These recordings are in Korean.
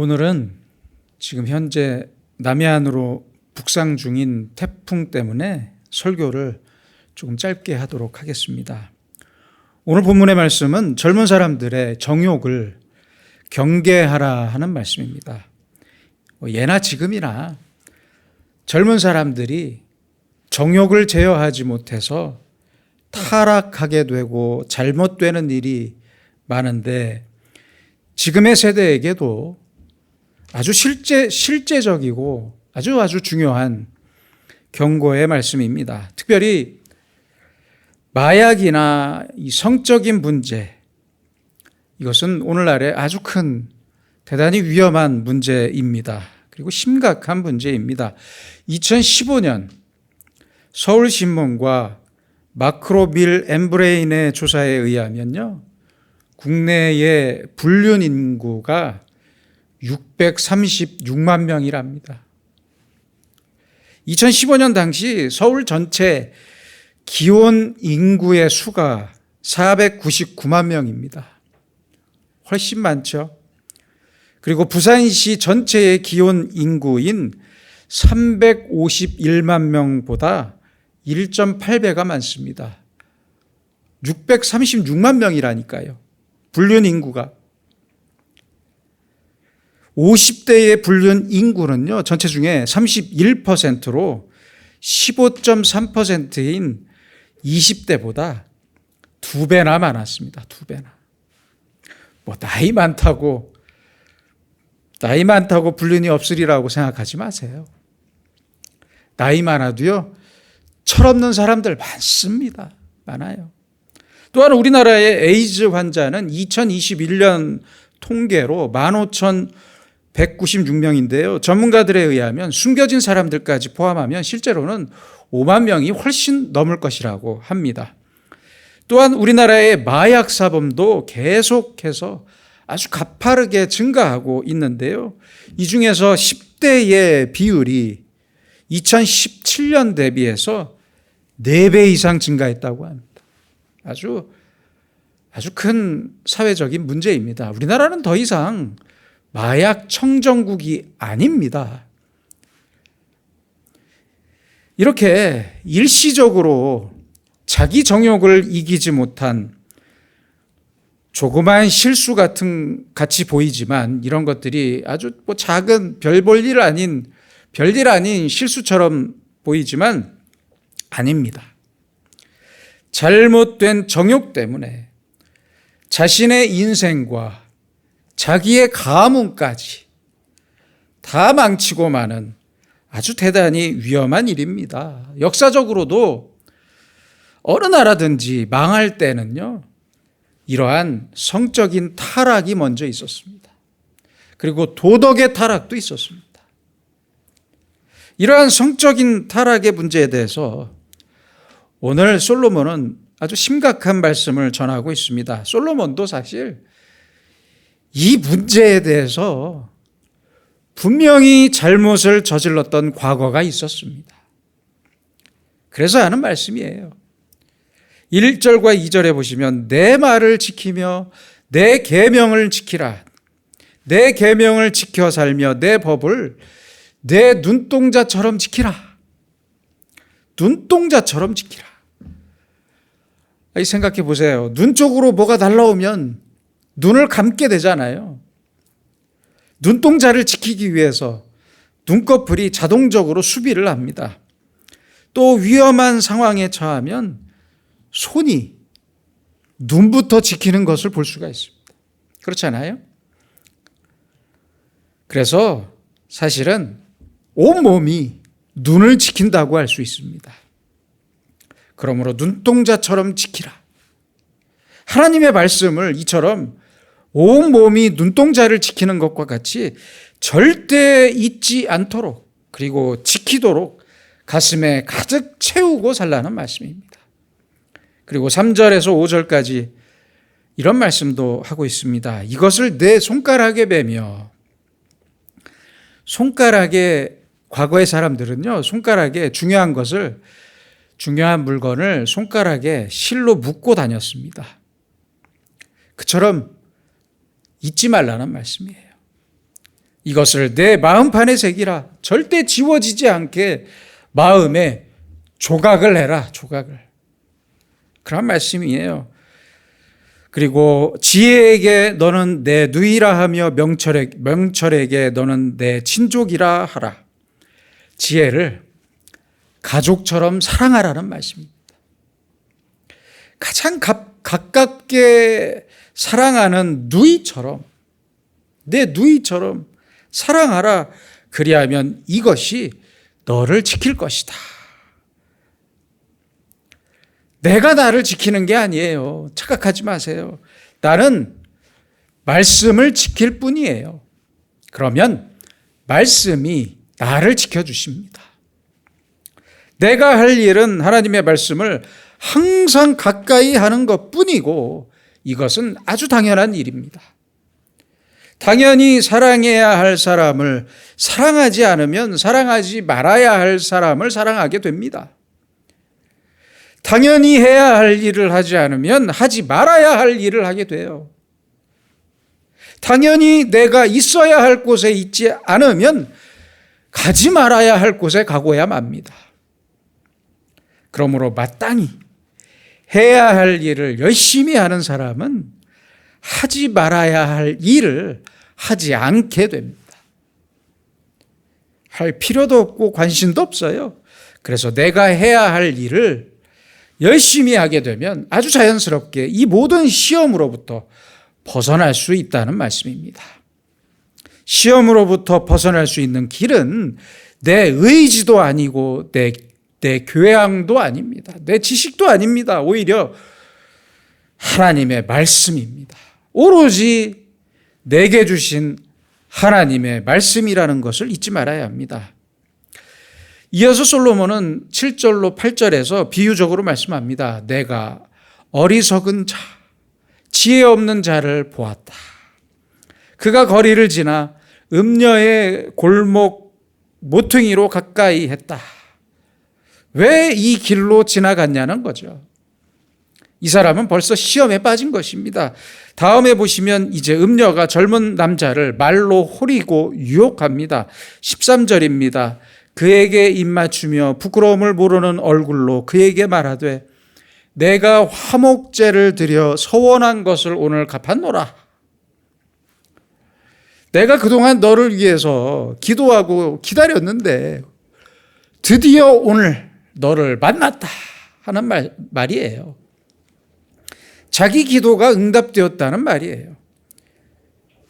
오늘은 지금 현재 남해안으로 북상 중인 태풍 때문에 설교를 조금 짧게 하도록 하겠습니다. 오늘 본문의 말씀은 젊은 사람들의 정욕을 경계하라 하는 말씀입니다. 예나 지금이나 젊은 사람들이 정욕을 제어하지 못해서 타락하게 되고 잘못되는 일이 많은데, 지금의 세대에게도 아주 실제적이고 아주 중요한 경고의 말씀입니다. 특별히 마약이나 이 성적인 문제, 이것은 오늘날의 아주 큰 대단히 위험한 문제입니다. 그리고 심각한 문제입니다. 2015년 서울신문과 마크로빌 엠브레인의 조사에 의하면요, 국내의 불륜 인구가 636만 명이랍니다. 2015년 당시 서울 전체 기혼 인구의 수가 499만 명입니다. 훨씬 많죠. 그리고 부산시 전체의 기혼 인구인 351만 명보다 1.8배가 많습니다. 636만 명이라니까요. 불륜 인구가. 50대의 불륜 인구는요, 전체 중에 31%로 15.3%인 20대보다 2배나 많았습니다. 2배나. 나이 많다고 불륜이 없으리라고 생각하지 마세요. 나이 많아도요, 철없는 사람들 많습니다. 많아요. 또한 우리나라의 에이즈 환자는 2021년 통계로 15,196명인데요. 전문가들에 의하면 숨겨진 사람들까지 포함하면 실제로는 5만 명이 훨씬 넘을 것이라고 합니다. 또한 우리나라의 마약 사범도 계속해서 아주 가파르게 증가하고 있는데요. 이 중에서 10대의 비율이 2017년 대비해서 4배 이상 증가했다고 합니다. 아주 큰 사회적인 문제입니다. 우리나라는 더 이상 마약 청정국이 아닙니다. 이렇게 일시적으로 자기 정욕을 이기지 못한 조그마한 실수 같이 보이지만, 이런 것들이 아주 작은 별일 아닌 실수처럼 보이지만 아닙니다. 잘못된 정욕 때문에 자신의 인생과 자기의 가문까지 다 망치고 마는 아주 대단히 위험한 일입니다. 역사적으로도 어느 나라든지 망할 때는요, 이러한 성적인 타락이 먼저 있었습니다. 그리고 도덕의 타락도 있었습니다. 이러한 성적인 타락의 문제에 대해서 오늘 솔로몬은 아주 심각한 말씀을 전하고 있습니다. 솔로몬도 사실 이 문제에 대해서 분명히 잘못을 저질렀던 과거가 있었습니다. 그래서 하는 말씀이에요. 1절과 2절에 보시면, 내 말을 지키며 내 계명을 지키라. 내 계명을 지켜 살며 내 법을 내 눈동자처럼 지키라. 눈동자처럼 지키라. 생각해 보세요. 눈 쪽으로 뭐가 날라오면 눈을 감게 되잖아요. 눈동자를 지키기 위해서 눈꺼풀이 자동적으로 수비를 합니다. 또 위험한 상황에 처하면 손이 눈부터 지키는 것을 볼 수가 있습니다. 그렇잖아요? 그래서 사실은 온몸이 눈을 지킨다고 할 수 있습니다. 그러므로 눈동자처럼 지키라. 하나님의 말씀을 이처럼 온몸이 눈동자를 지키는 것과 같이 절대 잊지 않도록, 그리고 지키도록 가슴에 가득 채우고 살라는 말씀입니다. 그리고 3절에서 5절까지 이런 말씀도 하고 있습니다. 이것을 내 손가락에 매며, 과거의 사람들은요, 손가락에 중요한 물건을 손가락에 실로 묶고 다녔습니다. 그처럼 잊지 말라는 말씀이에요. 이것을 내 마음판에 새기라. 절대 지워지지 않게 마음에 조각을 해라. 조각을. 그런 말씀이에요. 그리고 지혜에게 너는 내 누이라 하며 명철에게 너는 내 친족이라 하라. 지혜를 가족처럼 사랑하라는 말씀입니다. 가장 가깝게 사랑하는 누이처럼, 내 누이처럼 사랑하라. 그리하면 이것이 너를 지킬 것이다. 내가 나를 지키는 게 아니에요. 착각하지 마세요. 나는 말씀을 지킬 뿐이에요. 그러면 말씀이 나를 지켜주십니다. 내가 할 일은 하나님의 말씀을 항상 가까이 하는 것 뿐이고 이것은 아주 당연한 일입니다. 당연히 사랑해야 할 사람을 사랑하지 않으면 사랑하지 말아야 할 사람을 사랑하게 됩니다. 당연히 해야 할 일을 하지 않으면 하지 말아야 할 일을 하게 돼요. 당연히 내가 있어야 할 곳에 있지 않으면 가지 말아야 할 곳에 가고야 맙니다. 그러므로 마땅히 해야 할 일을 열심히 하는 사람은 하지 말아야 할 일을 하지 않게 됩니다. 할 필요도 없고 관심도 없어요. 그래서 내가 해야 할 일을 열심히 하게 되면 아주 자연스럽게 이 모든 시험으로부터 벗어날 수 있다는 말씀입니다. 시험으로부터 벗어날 수 있는 길은 내 의지도 아니고 내 교양도 아닙니다. 내 지식도 아닙니다. 오히려 하나님의 말씀입니다. 오로지 내게 주신 하나님의 말씀이라는 것을 잊지 말아야 합니다. 이어서 솔로몬은 7절로 8절에서 비유적으로 말씀합니다. 내가 어리석은 자, 지혜 없는 자를 보았다. 그가 거리를 지나 음녀의 골목 모퉁이로 가까이 했다. 왜 이 길로 지나갔냐는 거죠. 이 사람은 벌써 시험에 빠진 것입니다. 다음에 보시면 이제 음녀가 젊은 남자를 말로 호리고 유혹합니다. 13절입니다. 그에게 입맞추며 부끄러움을 모르는 얼굴로 그에게 말하되 내가 화목제를 드려 서원한 것을 오늘 갚았노라. 내가 그동안 너를 위해서 기도하고 기다렸는데 드디어 오늘 너를 만났다 하는 말이에요. 자기 기도가 응답되었다는 말이에요.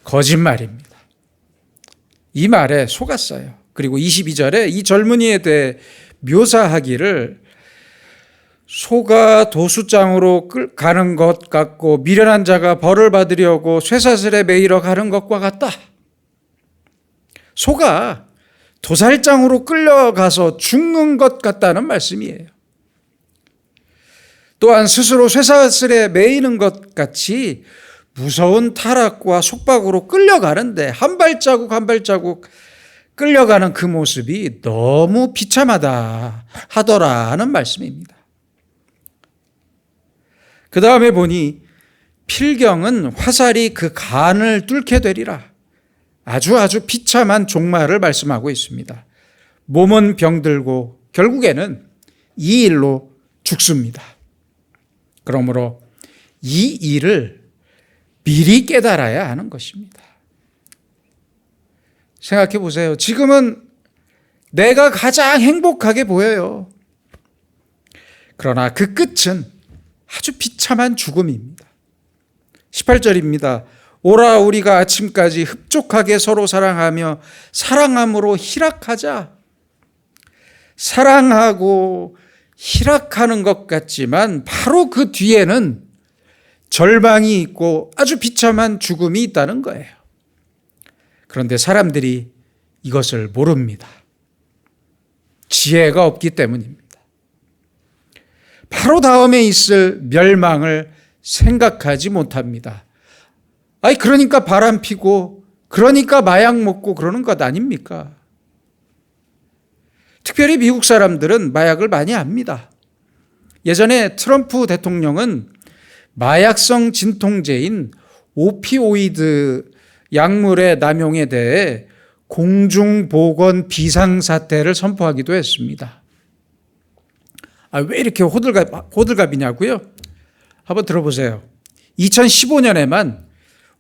거짓말입니다. 이 말에 속았어요. 그리고 22절에 이 젊은이에 대해 묘사하기를 소가 도수장으로 가는 것 같고 미련한 자가 벌을 받으려고 쇠사슬에 매이러 가는 것과 같다. 소가 도살장으로 끌려가서 죽는 것 같다는 말씀이에요. 또한 스스로 쇠사슬에 매이는 것 같이 무서운 타락과 속박으로 끌려가는데 한 발자국 한 발자국 끌려가는 그 모습이 너무 비참하다 하더라 하는 말씀입니다. 그 다음에 보니 필경은 화살이 그 간을 뚫게 되리라. 아주 비참한 종말을 말씀하고 있습니다. 몸은 병들고 결국에는 이 일로 죽습니다. 그러므로 이 일을 미리 깨달아야 하는 것입니다. 생각해 보세요. 지금은 내가 가장 행복하게 보여요. 그러나 그 끝은 아주 비참한 죽음입니다. 18절입니다. 오라 우리가 아침까지 흡족하게 서로 사랑하며 사랑함으로 희락하자. 사랑하고 희락하는 것 같지만 바로 그 뒤에는 절망이 있고 아주 비참한 죽음이 있다는 거예요. 그런데 사람들이 이것을 모릅니다. 지혜가 없기 때문입니다. 바로 다음에 있을 멸망을 생각하지 못합니다. 그러니까 바람 피고 그러니까 마약 먹고 그러는 것 아닙니까? 특별히 미국 사람들은 마약을 많이 압니다. 예전에 트럼프 대통령은 마약성 진통제인 오피오이드 약물의 남용에 대해 공중보건 비상사태를 선포하기도 했습니다. 왜 이렇게 호들갑이냐고요? 한번 들어보세요. 2015년에만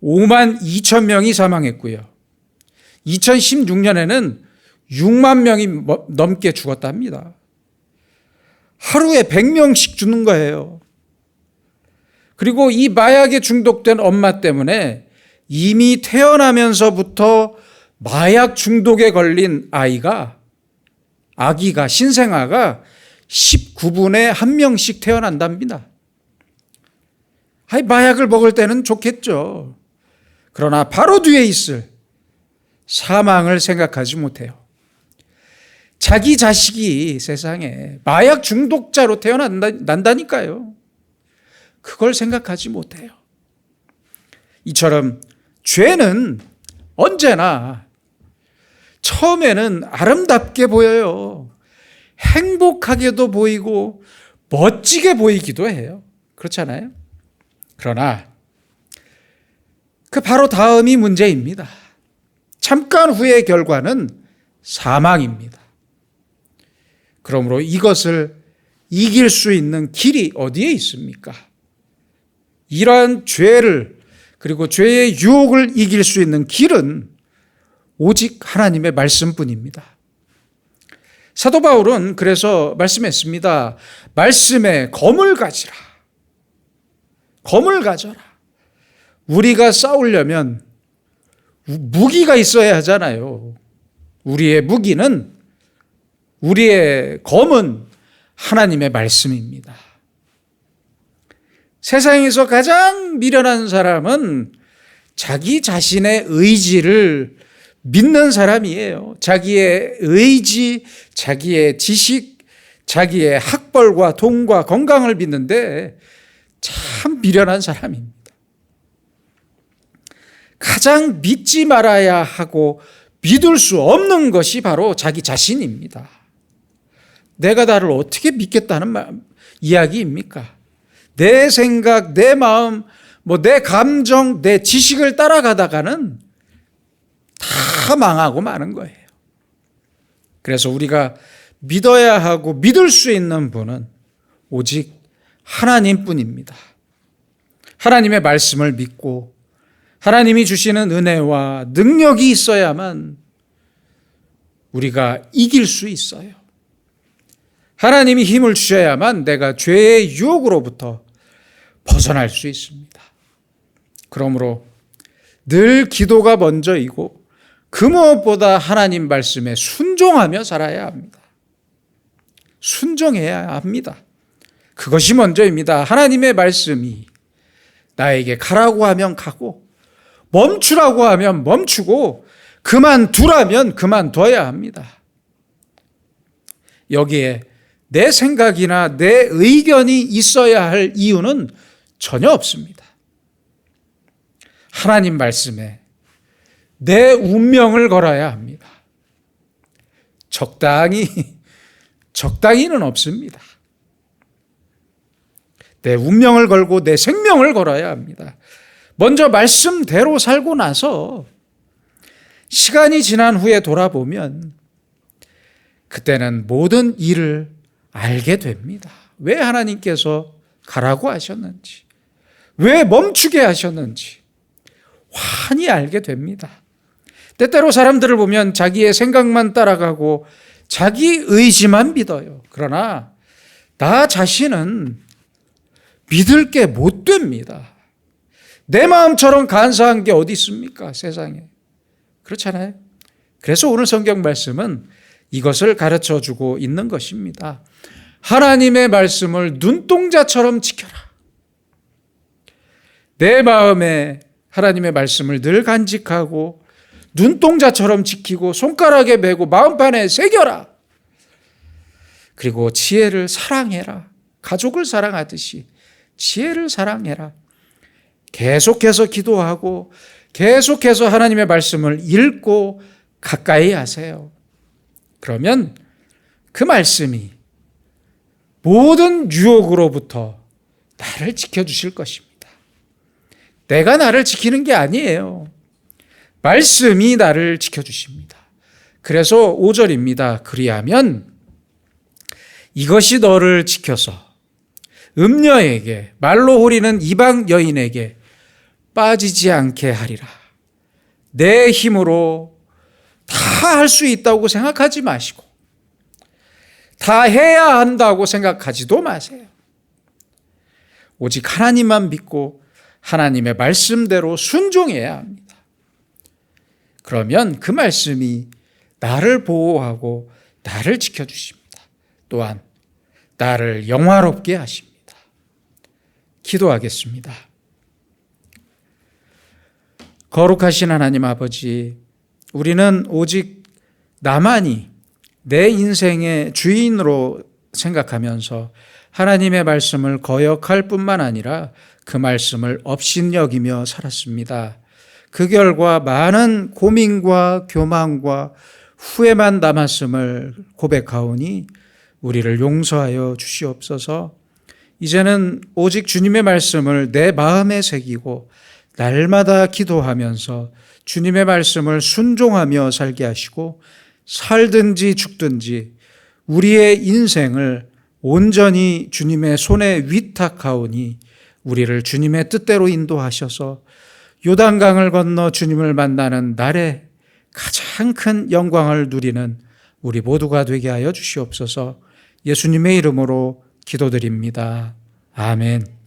5만 2천 명이 사망했고요. 2016년에는 6만 명이 넘게 죽었답니다. 하루에 100명씩 죽는 거예요. 그리고 이 마약에 중독된 엄마 때문에 이미 태어나면서부터 마약 중독에 걸린 아기가 신생아가 19분에 1명씩 태어난답니다. 마약을 먹을 때는 좋겠죠. 그러나 바로 뒤에 있을 사망을 생각하지 못해요. 자기 자식이 세상에 마약 중독자로 태어난다니까요. 그걸 생각하지 못해요. 이처럼 죄는 언제나 처음에는 아름답게 보여요. 행복하게도 보이고 멋지게 보이기도 해요. 그렇잖아요? 그러나 그 바로 다음이 문제입니다. 잠깐 후의 결과는 사망입니다. 그러므로 이것을 이길 수 있는 길이 어디에 있습니까? 이러한 죄를 그리고 죄의 유혹을 이길 수 있는 길은 오직 하나님의 말씀뿐입니다. 사도 바울은 그래서 말씀했습니다. 말씀에 검을 가지라. 검을 가져라. 우리가 싸우려면 무기가 있어야 하잖아요. 우리의 무기는, 우리의 검은 하나님의 말씀입니다. 세상에서 가장 미련한 사람은 자기 자신의 의지를 믿는 사람이에요. 자기의 의지, 자기의 지식, 자기의 학벌과 돈과 건강을 믿는데 참 미련한 사람입니다. 가장 믿지 말아야 하고 믿을 수 없는 것이 바로 자기 자신입니다. 내가 나를 어떻게 믿겠다는 이야기입니까? 내 생각, 내 마음, 내 감정, 내 지식을 따라가다가는 다 망하고 마는 거예요. 그래서 우리가 믿어야 하고 믿을 수 있는 분은 오직 하나님뿐입니다. 하나님의 말씀을 믿고 하나님이 주시는 은혜와 능력이 있어야만 우리가 이길 수 있어요. 하나님이 힘을 주셔야만 내가 죄의 유혹으로부터 벗어날 수 있습니다. 그러므로 늘 기도가 먼저이고 그 무엇보다 하나님 말씀에 순종하며 살아야 합니다. 순종해야 합니다. 그것이 먼저입니다. 하나님의 말씀이 나에게 가라고 하면 가고 멈추라고 하면 멈추고 그만두라면 그만둬야 합니다. 여기에 내 생각이나 내 의견이 있어야 할 이유는 전혀 없습니다. 하나님 말씀에 내 운명을 걸어야 합니다. 적당히는 없습니다. 내 운명을 걸고 내 생명을 걸어야 합니다. 먼저 말씀대로 살고 나서 시간이 지난 후에 돌아보면 그때는 모든 일을 알게 됩니다. 왜 하나님께서 가라고 하셨는지, 왜 멈추게 하셨는지 환히 알게 됩니다. 때때로 사람들을 보면 자기의 생각만 따라가고 자기 의지만 믿어요. 그러나 나 자신은 믿을 게 못 됩니다. 내 마음처럼 간사한 게 어디 있습니까? 세상에. 그렇잖아요. 그래서 오늘 성경 말씀은 이것을 가르쳐주고 있는 것입니다. 하나님의 말씀을 눈동자처럼 지켜라. 내 마음에 하나님의 말씀을 늘 간직하고 눈동자처럼 지키고 손가락에 메고 마음판에 새겨라. 그리고 지혜를 사랑해라. 가족을 사랑하듯이 지혜를 사랑해라. 계속해서 기도하고 계속해서 하나님의 말씀을 읽고 가까이 하세요. 그러면 그 말씀이 모든 유혹으로부터 나를 지켜주실 것입니다. 내가 나를 지키는 게 아니에요. 말씀이 나를 지켜주십니다. 그래서 5절입니다. 그리하면 이것이 너를 지켜서 음녀에게, 말로 호리는 이방 여인에게 빠지지 않게 하리라. 내 힘으로 다 할 수 있다고 생각하지 마시고 다 해야 한다고 생각하지도 마세요. 오직 하나님만 믿고 하나님의 말씀대로 순종해야 합니다. 그러면 그 말씀이 나를 보호하고 나를 지켜주십니다. 또한 나를 영화롭게 하십니다. 기도하겠습니다. 거룩하신 하나님 아버지, 우리는 오직 나만이 내 인생의 주인으로 생각하면서 하나님의 말씀을 거역할 뿐만 아니라 그 말씀을 업신여기며 살았습니다. 그 결과 많은 고민과 교만과 후회만 남았음을 고백하오니 우리를 용서하여 주시옵소서. 이제는 오직 주님의 말씀을 내 마음에 새기고 날마다 기도하면서 주님의 말씀을 순종하며 살게 하시고 살든지 죽든지 우리의 인생을 온전히 주님의 손에 위탁하오니 우리를 주님의 뜻대로 인도하셔서 요단강을 건너 주님을 만나는 날에 가장 큰 영광을 누리는 우리 모두가 되게 하여 주시옵소서. 예수님의 이름으로 기도드립니다. 아멘.